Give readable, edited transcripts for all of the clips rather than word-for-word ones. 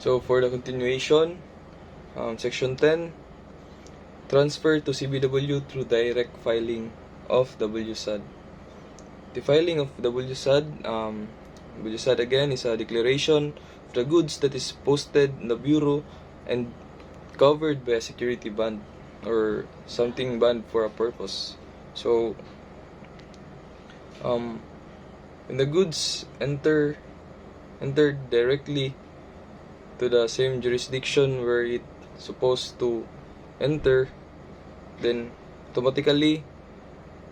So for the continuation, Section 10, transfer to CBW through direct filing of WSAD. The filing of WSAD, WSAD again is a declaration of the goods that is posted in the Bureau and covered by a security band or something banned for a purpose. So, when the goods enter directly to the same jurisdiction where it's supposed to enter, then automatically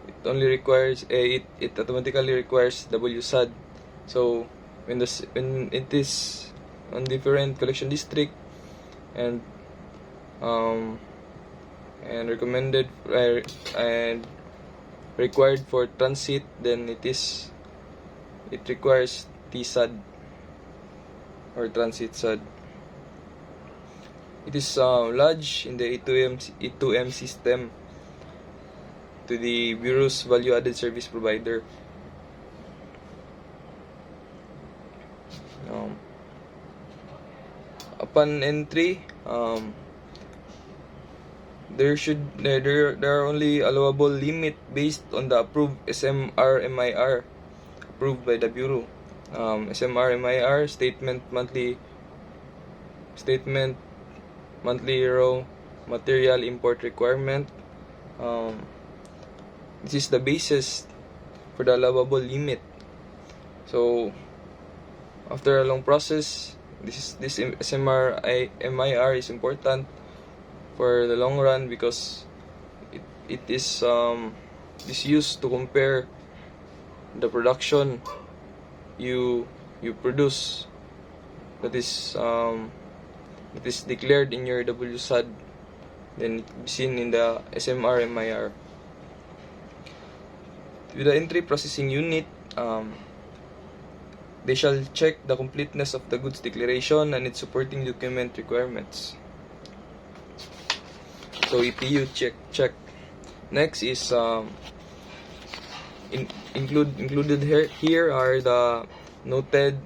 it automatically requires WSAD. So when it is on different collection district and recommended and required for transit, then it requires TSAD or transit SAD. It is lodged in the E2M system to the Bureau's value-added service provider. Upon entry, there are only allowable limit based on the approved SMR-MIR approved by the Bureau. SMR-MIR statement monthly raw material import requirement. This is the basis for the allowable limit. So after a long process, this SMR-MIR is important for the long run because it is used to compare the production you produce that is declared in your WSAD, then seen in the SMR-MIR. With the entry processing unit, they shall check the completeness of the goods declaration and its supporting document requirements. So EPU check. Next is included here are the noted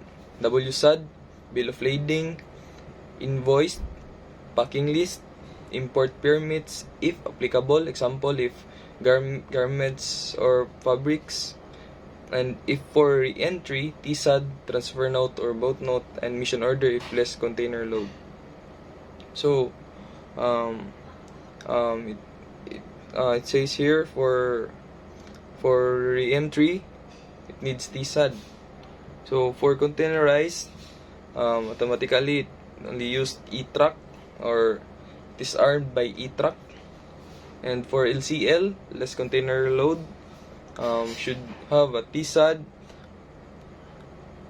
WSAD, bill of lading, invoice, packing list, import permits if applicable, example if garments or fabrics, and if for re-entry, TSAD, transfer note or boat note, and mission order if less container load. So it says here for re-entry, it needs TSAD. So for containerized, automatically it only used E-Truck or disarmed by E-Truck. And for LCL, less container load, should have a TSAD.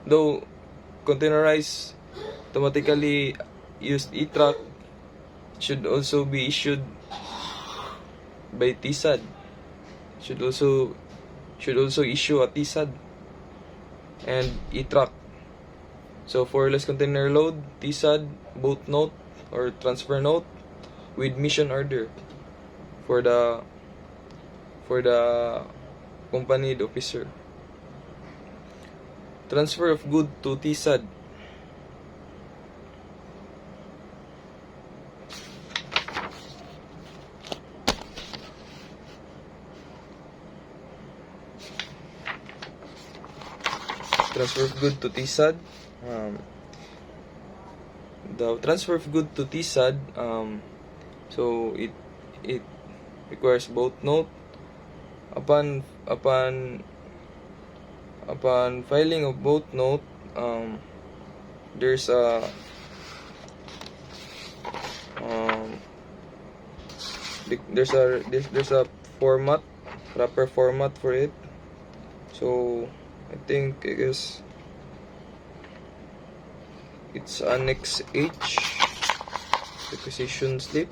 Though containerized automatically used E-Truck, should also be issued by TSAD. Should also issue a TSAD and E-Truck. So for less container load, TSAD, boat note or transfer note with mission order for the accompanied officer. Transfer of good to TSAD. Transfer of good to TSAD. The transfer of good to TSAD, so it requires boat note. Upon filing of boat note, there's a format, proper format for it. So I think it's Annex H, requisition slip.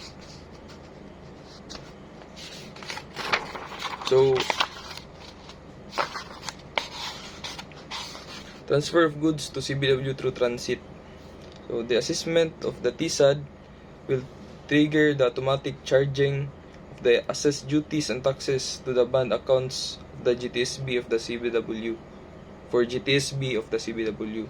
So transfer of goods to CBW through transit. So the assessment of the TSAD will trigger the automatic charging of the assessed duties and taxes to the band accounts of the GTSB of the CBW. For GTSB of the CBW.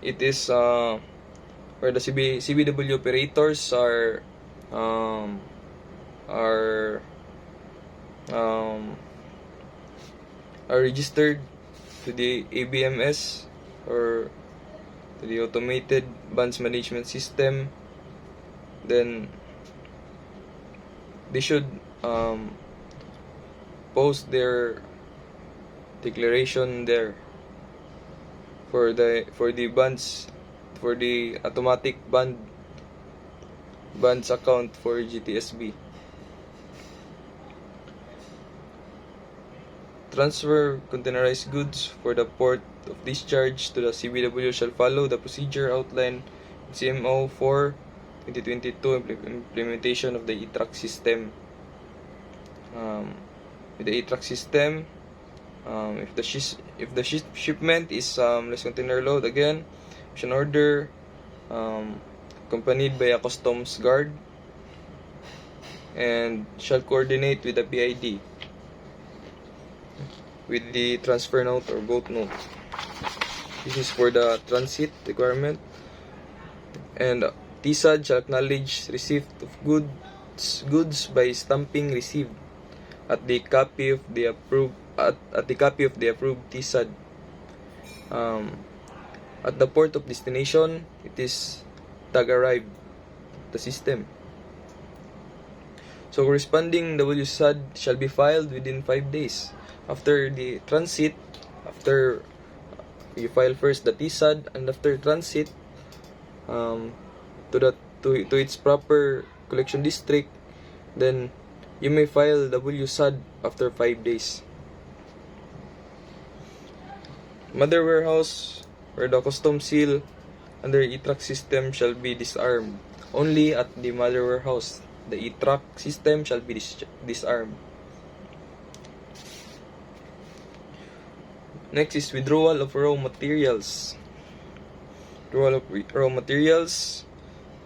it is where the CBW operators um, are um, are registered to the ABMS, or to the Automated Bands Management System. Then they should post their declaration there for the bands, for the automatic bands account for GTSB. Transfer containerized goods for the port of discharge to the CBW shall follow the procedure outlined in CMO 4 2022 implementation of the e-track system. With the e-track system, if the shipment is less container load, again, mission order accompanied by a customs guard, and shall coordinate with the PID with the transfer note or boat note. This is for the transit requirement. And TSAD shall acknowledge receipt of goods by stamping received at the copy of the approved TSAD. At the port of destination, it is tag arrived, the system. So corresponding WSAD shall be filed within 5 days after the transit. After you file first the TSAD, and after transit to its proper collection district, then you may file WSAD after 5 days. Mother warehouse, where the custom seal under e-track system shall be disarmed. Only at the mother warehouse, the e-track system shall be disarmed. Next is withdrawal of raw materials. Withdrawal of raw materials.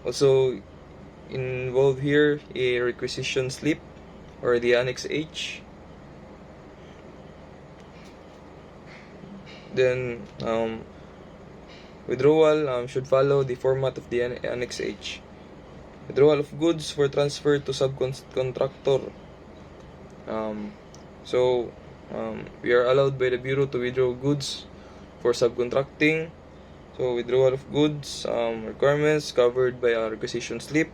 Also involved here a requisition slip, or the Annex H. Then withdrawal should follow the format of the Annex H. Withdrawal of goods for transfer to subcontractor. We are allowed by the Bureau to withdraw goods for subcontracting. So withdrawal of goods requirements covered by a requisition slip.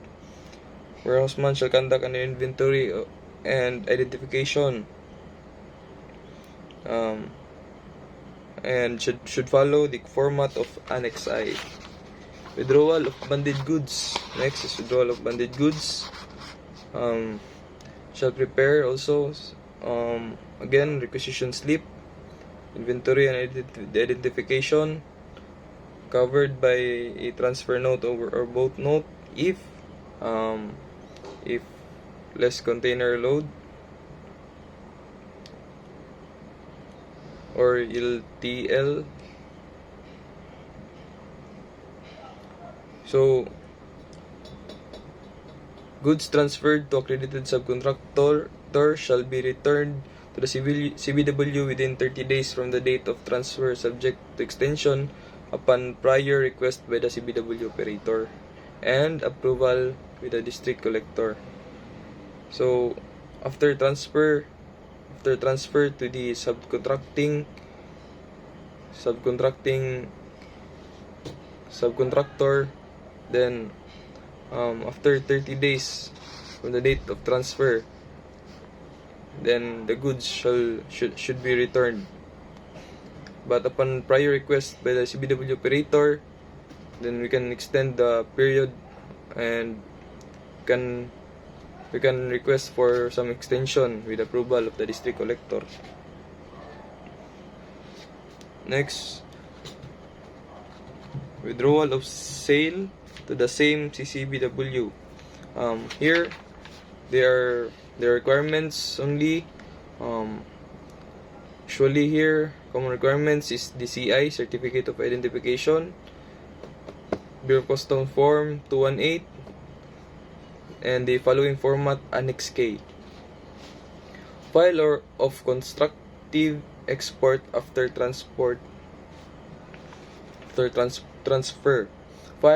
Warehouseman shall conduct an inventory and identification, and should follow the format of Annex I. Withdrawal of banded goods. Next is withdrawal of banded goods. Shall prepare also again requisition slip, inventory and identification covered by a transfer note or boat note if less container load, or LTL. So goods transferred to accredited subcontractor shall be returned to the CBW within 30 days from the date of transfer, subject to extension upon prior request by the CBW operator and approval with the district collector. So after transfer to the subcontractor, then after 30 days from the date of transfer, then the goods should be returned. But upon prior request by the CBW operator, then we can extend the period, and we can request for some extension with approval of the district collector. Next, withdrawal of sale to the same CCBW. Here, the requirements only. Usually here, common requirements is DCI, Certificate of Identification, Bureau of Customs Form 218, and the following format, Annex K. File of constructive export after transfer.